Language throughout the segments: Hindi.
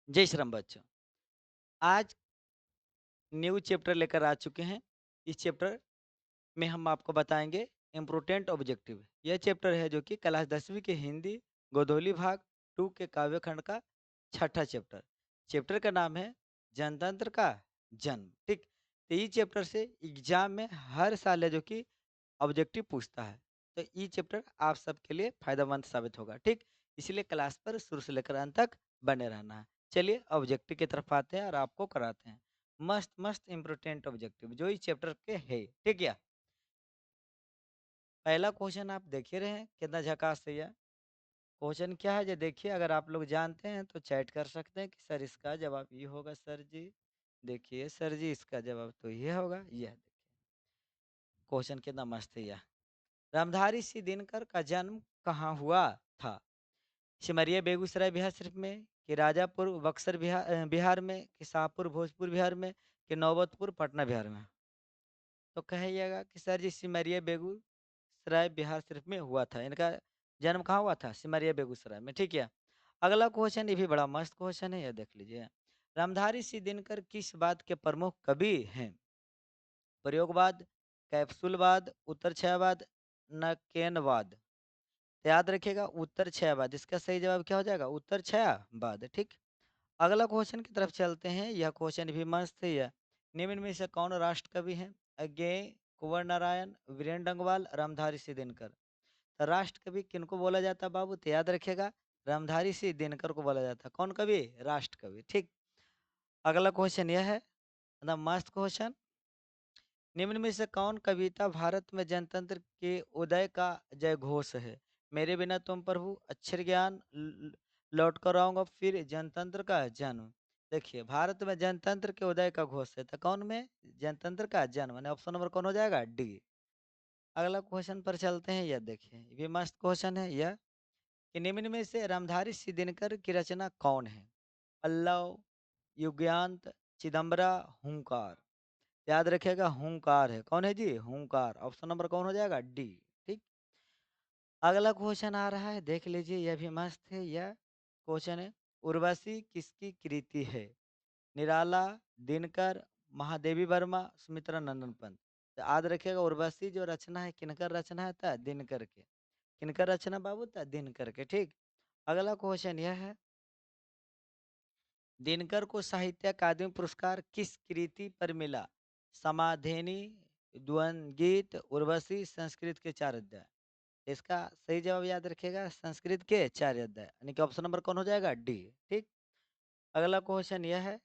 जय श्री राम बच्चों। आज न्यू चैप्टर लेकर आ चुके हैं। इस चैप्टर में हम आपको बताएंगे इम्पोर्टेंट ऑब्जेक्टिव। यह चैप्टर है जो कि क्लास 10वीं के हिंदी गोधोली भाग 2 के काव्य खंड का छठा चैप्टर। चैप्टर का नाम है जनतंत्र का जन्म। ठीक, तो ये चैप्टर से एग्जाम में हर साल है जो कि ऑब्जेक्टिव पूछता है। तो ये चैप्टर आप सबके लिए फायदेमंद साबित होगा। ठीक, इसलिए क्लास पर शुरू से लेकर अंत तक बने रहना है। चलिए ऑब्जेक्टिव की तरफ आते हैं और आपको कराते हैं मस्त मस्त इम्पोर्टेंट ऑब्जेक्टिव जो इस चैप्टर के है। ठीक है, पहला क्वेश्चन आप देख ही रहे हैं कितना झकास है यह। क्वेश्चन क्या है ये देखिए, अगर आप लोग जानते हैं तो चैट कर सकते हैं कि सर इसका जवाब ये होगा सर जी। देखिए सर जी इसका जवाब तो ये होगा। यह देखिए क्वेश्चन कितना मस्त है यह। रामधारी सिंह दिनकर का जन्म कहाँ हुआ था? सिमरिया बेगूसराय बिहार शरीफ में, कि राजापुर बक्सर बिहार में, कि शाहपुर भोजपुर बिहार में, कि नौबतपुर पटना बिहार में। तो कहिएगा कि सर जी सिमरिया बेगूसराय बिहार शरीफ में हुआ था। इनका जन्म कहाँ हुआ था? सिमरिया बेगूसराय में। ठीक है, अगला क्वेश्चन ये भी बड़ा मस्त क्वेश्चन है, यह देख लीजिए। रामधारी सिंह दिनकर किस बात के प्रमुख कवि हैं? प्रयोगवाद, कैप्सूलवाद, उत्तर छायावाद, नकेनवाद। तो याद रखिएगा उत्तर छायावाद, इसका सही जवाब क्या हो जाएगा? उत्तर छायावाद। ठीक, अगला क्वेश्चन की तरफ चलते हैं। यह क्वेश्चन भी मस्त है यह। निम्न में से कौन राष्ट्र कवि है? अज्ञेय, कुंवर नारायण, वीरेंद्र डंगवाल, रामधारी सिंह दिनकर। तो राष्ट्र कवि किनको बोला जाता है बाबू? तो याद रखिएगा रामधारी सिंह दिनकर को बोला जाता है। कौन कवि? राष्ट्र कवि। ठीक, अगला क्वेश्चन यह है, मतलब मस्त क्वेश्चन। निम्न में से कौन कविता भारत में जनतंत्र के उदय का जय घोष है? मेरे बिना तुम प्रभु, अक्षर ज्ञान, लौट कर आऊंगा, फिर जनतंत्र का जन्म। देखिए भारत में जनतंत्र के उदय का घोष है तो कौन में? जनतंत्र का जन्म, यानी ऑप्शन नंबर कौन हो जाएगा? डी। अगला क्वेश्चन पर चलते हैं। यह देखिए ये भी मस्त क्वेश्चन है यह, कि निम्न में से रामधारी सिंह दिनकर की रचना कौन है? पल्लव, युगयांत, चिदम्बरा, हुंकार। याद रखिएगा हुंकार है। कौन है जी? हुंकार। ऑप्शन नंबर कौन हो जाएगा? डी। ठीक, अगला क्वेश्चन आ रहा है, देख लीजिए यह भी मस्त है। यह क्वेश्चन है, उर्वशी किसकी कृति है? निराला, दिनकर, महादेवी वर्मा, सुमित्रा नंदन पंत। तो याद रखिएगा उर्वशी जो रचना है किनकर रचना है? था दिनकर के। किनकर रचना बाबू? था दिनकर के। ठीक, अगला क्वेश्चन यह है, दिनकर को साहित्य अकादमी पुरस्कार किस कृति पर मिला? समाधेनी, द्वंद्वगीत, उर्वशी, संस्कृत के चार अध्याय। इसका सही जवाब याद रखिएगा संस्कृत के चार अध्याय, यानी कि ऑप्शन नंबर कौन हो जाएगा? डी। ठीक, अगला क्वेश्चन यह है,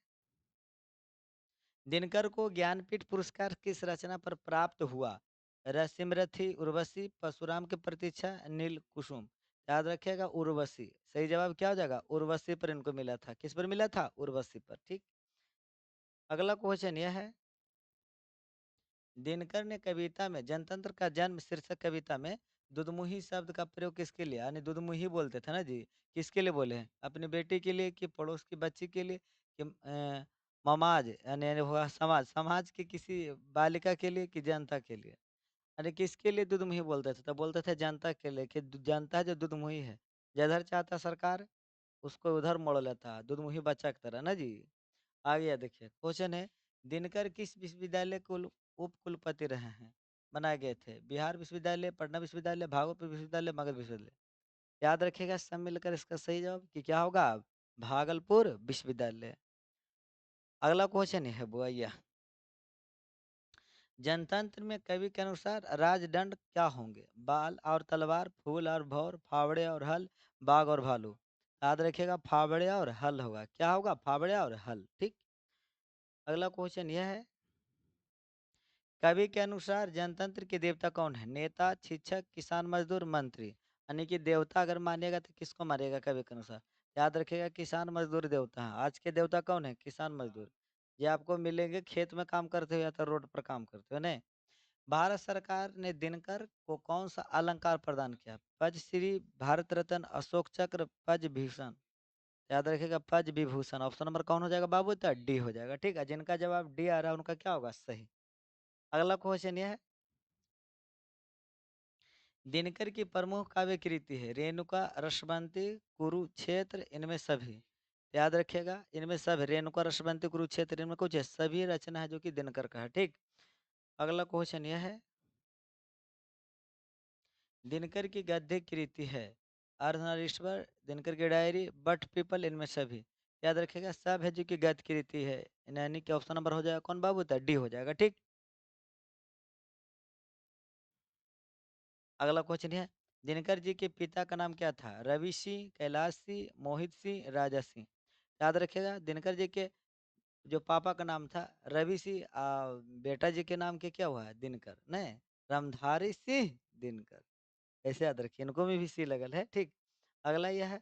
दिनकर को ज्ञानपीठ पुरस्कार किस रचना पर प्राप्त हुआ? रसिमरथी, उर्वशी, परशुराम की प्रतीक्षा, नील कुसुम। याद रखिएगा उर्वशी। सही जवाब क्या हो जाएगा? उर्वशी पर इनको मिला था। किस पर मिला था? उर्वशी पर। ठीक, अगला क्वेश्चन यह है, दिनकर ने कविता में जनतंत्र का जन्म शीर्षक कविता में दुधमुही शब्द का प्रयोग किसके लिए? यानी दुधमुही बोलते थे ना जी, किसके लिए बोले हैं? अपनी बेटी के लिए, कि पड़ोस की बच्ची के लिए, कि ममाज यानी हुआ समाज, समाज के किसी बालिका के लिए, कि जनता के लिए? अरे किसके लिए दुधमुही बोलते थे? तो बोलते थे जनता के लिए, कि जनता जो दुधमुही है, जिधर चाहता सरकार उसको उधर मोड़ लेता, दुधमुही बच्चा की तरह ना जी। आ गया देखिए क्वेश्चन है, दिनकर किस विश्वविद्यालय कुल उप कुलपति रहे हैं? बनाए गए थे बिहार विश्वविद्यालय, पटना विश्वविद्यालय, भागलपुर विश्वविद्यालय, मगध विश्वविद्यालय। याद रखिएगा सब मिलकर इसका सही जवाब कि क्या होगा? भागलपुर विश्वविद्यालय। अगला क्वेश्चन है बुआ, जनतंत्र में कवि के अनुसार राजदंड क्या होंगे? बाल और तलवार, फूल और भौर, फावड़े और हल, बाघ और भालू। याद रखिएगा फावड़े और हल होगा। क्या होगा? फावड़े और हल। ठीक, अगला क्वेश्चन यह है, कवि के अनुसार जनतंत्र के देवता कौन है? नेता, शिक्षक, किसान, मजदूर, मंत्री। यानी कि देवता अगर मानिएगा तो किसको मानिएगा कवि के अनुसार? याद रखिएगा किसान मजदूर देवता है। आज के देवता कौन है? किसान मजदूर। ये आपको मिलेंगे खेत में काम करते हुए या तो रोड पर काम करते हुए। नहीं, भारत सरकार ने दिनकर को कौन सा अलंकार प्रदान किया? पद्मश्री, भारत रत्न, अशोक चक्र, पद्म भीषण। याद रखिएगा पद्म विभूषण। ऑप्शन नंबर कौन हो जाएगा बाबू? तो डी हो जाएगा। ठीक है, जिनका जवाब डी आ रहा है उनका क्या होगा? सही। अगला क्वेश्चन यह है, दिनकर की प्रमुख काव्य कृति है रेणुका, रसवंती, कुरुक्षेत्र, इनमें सभी। याद रखिएगा, इनमें सब रेणुका रसवंती कुरुक्षेत्र इनमें कुछ है, सभी रचना है जो कि दिनकर का है। ठीक, अगला क्वेश्चन यह है, दिनकर की गद्य कृति है अर्धनारीश्वर, दिनकर की डायरी, बट पीपल, इनमें सभी। याद रखिएगा, सब है जो कि गद्य कृति है, यानी कि ऑप्शन नंबर हो जाएगा कौन बाबू, तो डी हो जाएगा। ठीक, अगला क्वेश्चन है, दिनकर जी के पिता का नाम क्या था, रवि सिंह, कैलाश सिंह, मोहित सिंह, राजा सिंह। याद रखिएगा, दिनकर जी के जो पापा का नाम था रवि सिंह, बेटा जी के नाम के क्या हुआ है, दिनकर नहीं, रामधारी सिंह दिनकर। ऐसे याद रखिए, इनको में भी सी लगल है। ठीक, अगला यह है,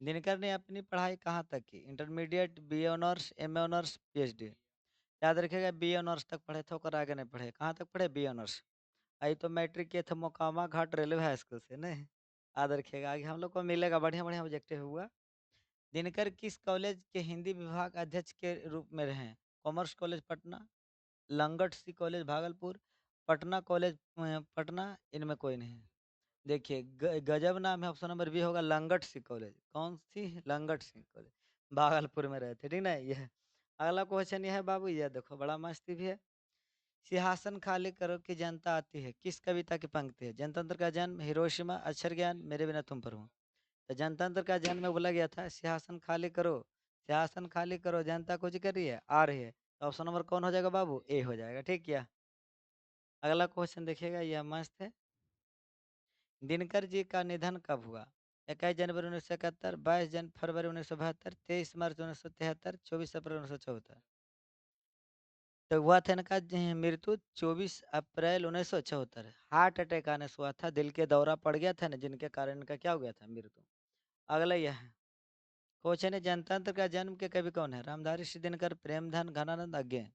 दिनकर ने अपनी पढ़ाई कहाँ तक की, intermediate, B honours, M honours, PhD. याद रखिएगा, बी ऑनर्स तक पढ़े थे, और आगे नहीं पढ़े। कहाँ तक पढ़े, बी ऑनर्स। आई तो मैट्रिक किए थे मोकामा घाट रेलवे हाई स्कूल से नहीं। याद रखिएगा, आगे हम लोग को मिलेगा बढ़िया बढ़िया ऑब्जेक्टिव हुआ। दिनकर किस कॉलेज के हिंदी विभाग अध्यक्ष के रूप में रहे, कॉमर्स कॉलेज पटना, लंगट सी कॉलेज भागलपुर, पटना कॉलेज पटना, इनमें कोई नहीं है। देखिए, गजब नाम है, ऑप्शन नंबर बी होगा लंगट सी कॉलेज। कौन सी, लंगट सिंह कॉलेज, भागलपुर में रहते। ठीक ना, यह अगला क्वेश्चन यह है बाबू, यह देखो बड़ा मस्ती भी है। सिंहासन खाली करो कि जनता आती है, किस कविता की पंक्ति है, जनतंत्र का जन्म, हिरोशिमा, अक्षर ज्ञान, मेरे बिना तुम पर हूँ। तो जनतंत्र का जन्म में बोला गया था सिंहासन खाली करो, सिंहासन खाली करो, जनता कुछ कर रही है, आ रही है। तो ऑप्शन नंबर कौन हो जाएगा बाबू, ए हो जाएगा। ठीक, क्या अगला क्वेश्चन देखिएगा, यह मस्त है। दिनकर जी का निधन कब हुआ, 21 जनवरी 1971, 22 फरवरी 1972, 23 मार्च 1973, 24 अप्रैल 1974। तो हुआ था इनका मृत्यु 24 अप्रैल 1974, हार्ट अटैक आने से हुआ था, दिल के दौरा पड़ गया था ना, जिनके कारण इनका क्या हो गया था, मृत्यु। अगला यह है, क्वेश्चन है, जनतंत्र का जन्म के कवि कौन है, रामधारी सिंह दिनकर, प्रेमधन, घनानंद, अज्ञे।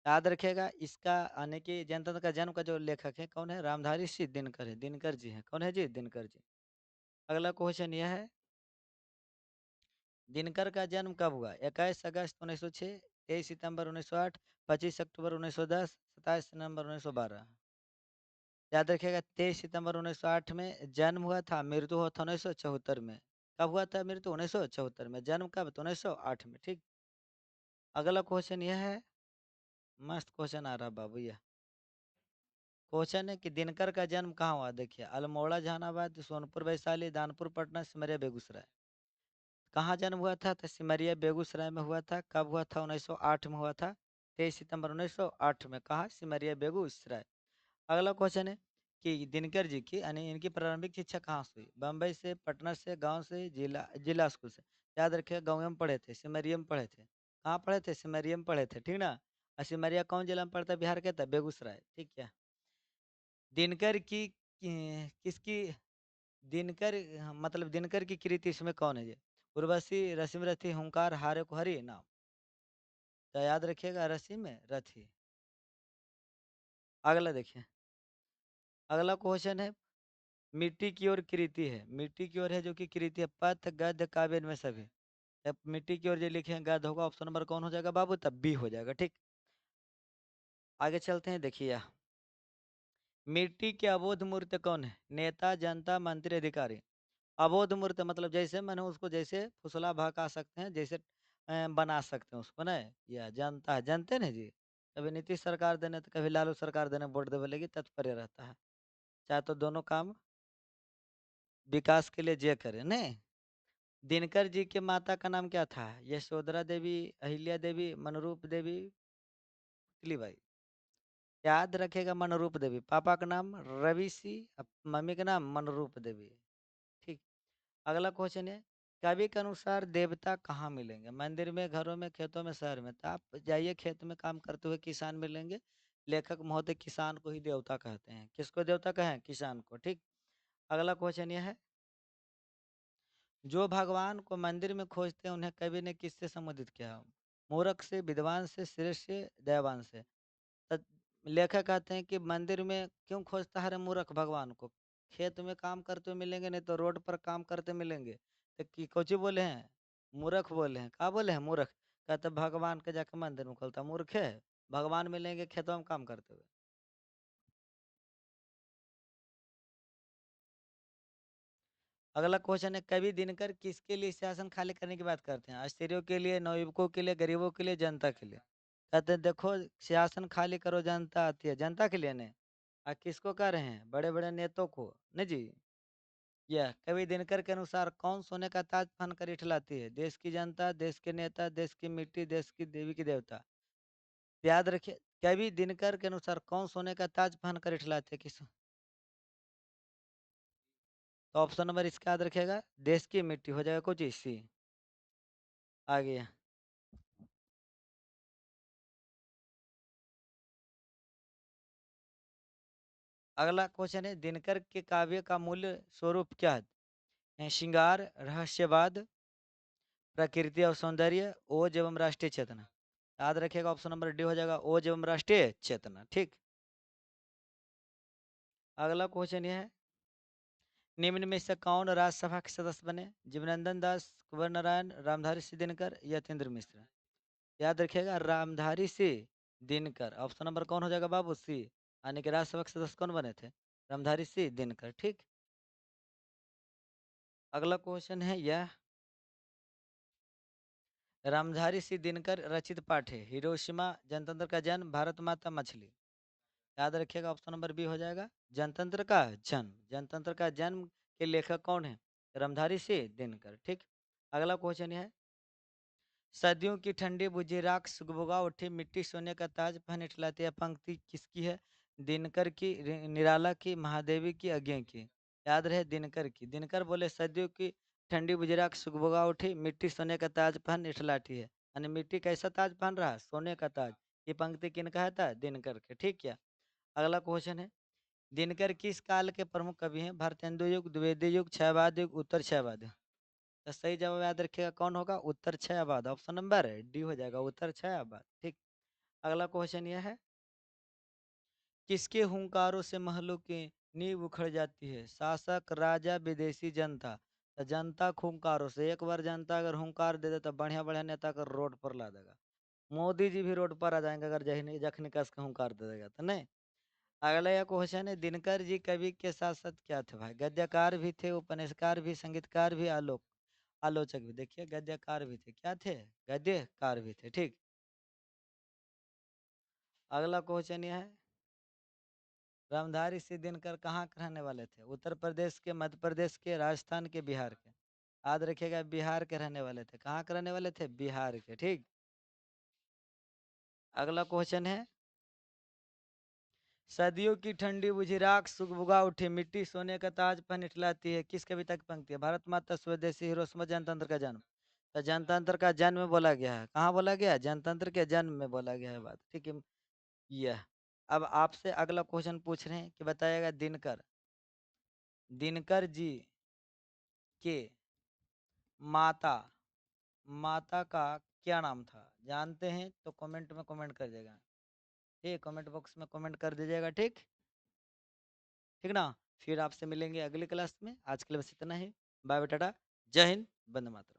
याद रखिएगा, इसका आने की जनतंत्र का जन्म का जो लेखक है कौन है, रामधारी सिंह दिनकर है, दिनकर जी है, कौन है जी, दिनकर जी। अगला क्वेश्चन यह है, दिनकर का जन्म कब हुआ, 21 अगस्त 1906, 23 सितंबर 1908, 25 अक्टूबर 1910, 27 नवंबर 1912। याद रखिएगा, 23 सितंबर 1908 में जन्म हुआ था, मृत्यु हुआ था 1974 में। कब हुआ था मृत्यु, 1974 में, जन्म कब, तो 1908 में। ठीक, अगला क्वेश्चन यह है, मस्त क्वेश्चन आ रहा बाबू, यह क्वेश्चन है कि दिनकर का जन्म कहाँ हुआ, देखिए, अल्मोड़ा जहानाबाद, सोनपुर वैशाली, दानपुर पटना, सिमरिया बेगूसराय। कहाँ जन्म हुआ था, तो सिमरिया बेगूसराय में हुआ था। कब हुआ था, 1908 में हुआ था, 23 सितंबर 1908 में। कहाँ, सिमरिया बेगूसराय। अगला क्वेश्चन है कि दिनकर जी की यानी इनकी प्रारंभिक शिक्षा कहाँ से हुई, बम्बई से, पटना से, गांव से, जिला जिला स्कूल से। याद रखिए, गाँव में पढ़े थे, सिमरिया में पढ़े थे। कहाँ पढ़े थे, सिमरिया में पढ़े थे। ठीक ना, और सिमरिया कौन जिला में पड़ता है, बिहार के, था बेगूसराय। ठीक है, दिनकर की किसकी, दिनकर मतलब दिनकर की कृति इसमें कौन है ये, उर्वशी, रश्मि रथी, हुंकार, हारे को हरि नाम। तो याद रखिएगा, रश्मि में रथी। अगला देखिए, अगला क्वेश्चन है, मिट्टी की ओर कृति है, मिट्टी की ओर है जो कि कृति है, पथ, गद्य, काव्य, में सभी। अब मिट्टी की ओर जो लिखे हैं गद्य होगा, ऑप्शन नंबर कौन हो जाएगा बाबू, तब बी हो जाएगा। ठीक, आगे चलते हैं, देखिए, मिट्टी की अबोध मूर्ति कौन है, नेता, जनता, मंत्री, अधिकारी। अबोध मूर्त मतलब जैसे मैंने उसको जैसे फुसला भगा सकते हैं, जैसे बना सकते हैं उसको ना, या जनता है, जानते ना जी। कभी नीतीश सरकार देने तो कभी लालू सरकार देने वोट देवे लगी, तत्पर रहता है, चाहे तो दोनों काम विकास के लिए जे करे नहीं। दिनकर जी के माता का नाम क्या था, यशोधरा देवी, अहिल्या देवी, मनरूप देवी, पुतलीबाई। याद रखेगा, मनरूप देवी, पापा का नाम रवि सिंह, मम्मी का नाम मनरूप देवी। ठीक, अगला क्वेश्चन है, कवि के अनुसार देवता कहाँ मिलेंगे, मंदिर में, घरों में, खेतों में, शहर में। तो आप जाइए, खेत में काम करते हुए किसान मिलेंगे, लेखक महोदय किसान को ही देवता कहते हैं, किसको देवता कहें, किसान को। ठीक, अगला क्वेश्चन यह है, जो भगवान को मंदिर में खोजते हैं उन्हें कवि ने किससे संबोधित किया, मूर्ख से, विद्वान से, श्रेष्ठ से, दयावान से। तो लेखक कहते हैं कि मंदिर में क्यों खोजता है रे मूर्ख भगवान को, खेत में काम करते हुए मिलेंगे, नहीं तो रोड पर काम करते मिलेंगे। तो कि कुछ बोले हैं, मूर्ख बोले हैं, का बोले हैं, मूर्ख। कहते भगवान के जाके मंदिर में खोलता, मूर्ख है, भगवान मिलेंगे खेतों में काम करते हुए। अगला क्वेश्चन है, कवि दिनकर किसके लिए शासन खाली करने की बात करते हैं? अस्थिरों के लिए, नवयुवकों के लिए, गरीबों के लिए, जनता के लिए? कहते हैं देखो, शासन खाली करो, जनता आती है। जनता के लिए नहीं, किसको कह रहे हैं? बड़े बड़े नेताओं को नहीं जी। यह कवि दिनकर के अनुसार कौन सोने का ताज पहन कर इठलाती है? देश की जनता, देश के नेता, देश की मिट्टी, देश की देवी की देवता। याद रखिए, कवि दिनकर के अनुसार कौन सोने का ताज पहन कर इठलाते हैं? किस? तो ऑप्शन नंबर इसका याद रखिएगा, देश की मिट्टी हो जाएगा कुछ इसी। आ गया। अगला क्वेश्चन है, दिनकर के काव्य का मूल स्वरूप क्या है? श्रृंगार, रहस्यवाद, प्रकृति और सौंदर्य, ओज एवं राष्ट्रीय चेतना। याद रखिएगा, ऑप्शन नंबर डी हो जाएगा, ओज एवं राष्ट्रीय चेतना। ठीक। अगला क्वेश्चन यह है, निम्न में से कौन राज्यसभा के सदस्य बने? जीवनंदन दास, कुंवर नारायण, रामधारी सिंह दिनकर, यतीन्द्र मिश्र। याद रखिएगा, रामधारी सिंह दिनकर। ऑप्शन नंबर कौन हो जाएगा बाबू? सी। यानी कि राज्यसभा के सदस्य कौन बने थे? रामधारी सिंह दिनकर। ठीक। अगला क्वेश्चन है यह, रामधारी सिंह दिनकर रचित पाठ है, हिरोशिमा, जनतंत्र का जन्म, भारत माता, मछली। याद रखिएगा, ऑप्शन नंबर बी हो जाएगा, जनतंत्र का जन्म। जनतंत्र का जन्म के लेखक कौन है? रामधारी सिंह दिनकर। ठीक। अगला क्वेश्चन है, सदियों की ठंडी बुझी राख सुगबुगा उठी मिट्टी सोने का ताज पहन इठलाती है, पंक्ति किसकी है? दिनकर की, निराला की, महादेवी की, अज्ञे की। याद रहे, दिनकर की। दिनकर बोले, सदियों की ठंडी बुझी राख सुगबुगा उठी मिट्टी सोने का ताज पहन इठलाती है। यानी मिट्टी कैसा ताज पहन रहा है? सोने का ताज। ये पंक्ति किनका है था? दिनकर के। ठीक क्या? अगला क्वेश्चन है, दिनकर किस काल के प्रमुख कवि हैं? भारतेंदु युग, द्विवेदी युग, क्षयवाद युग, उत्तर क्षयवाद। तो सही जवाब याद रखिएगा, कौन होगा? उत्तर क्षयवाद। ऑप्शन नंबर डी हो जाएगा, उत्तर क्षयवाद। ठीक। अगला क्वेश्चन यह है, किसके हुंकारों से महलों की नींव उखड़ जाती है? शासक, राजा, विदेशी, जनता। तो जनता के हुंकारों से। एक बार जनता अगर हुंकार दे दे तो बढ़िया बढ़िया नेता को रोड पर ला देगा। मोदी जी भी रोड पर आ जाएंगे अगर जखनी जखनी कस के हुंकार दे देगा तो नहीं। अगला यह क्वेश्चन है, दिनकर जी कवि के साथ साथ क्या थे भाई? गद्यकार भी थे, उपन्यासकार भी, संगीतकार भी, आलोचक भी। देखिए, गद्यकार भी थे। क्या थे? गद्यकार भी थे। ठीक। अगला क्वेश्चन यह है, रामधारी सिंह दिनकर कहाँ के रहने वाले थे? उत्तर प्रदेश के, मध्य प्रदेश के, राजस्थान के, बिहार के। याद रखिएगा, बिहार के रहने वाले थे। कहाँ के रहने वाले थे? बिहार के। ठीक। अगला क्वेश्चन है, सदियों की ठंडी बुझी राख सुगबुगा उठी मिट्टी सोने का ताज पहन इठलाती है, किस कविता की पंक्ति है? भारत माता, स्वदेशी, हिरोशिमा, जनतंत्र का जन्म। तो जनतंत्र का जन्म में बोला गया है। कहाँ बोला गया है? जनतंत्र के जन्म में बोला गया है बात। ठीक है। यह, अब आपसे अगला क्वेश्चन पूछ रहे हैं कि बताइएगा, दिनकर, दिनकर जी के माता, माता का क्या नाम था? जानते हैं तो कमेंट में कमेंट कर दीजिएगा। ठीक, कमेंट बॉक्स में कमेंट कर दीजिएगा। ठीक। ठीक ना। फिर आपसे मिलेंगे अगली क्लास में। आज के लिए बस इतना ही। बाय बाय, टाटा, जय हिंद, वंदे मातरम।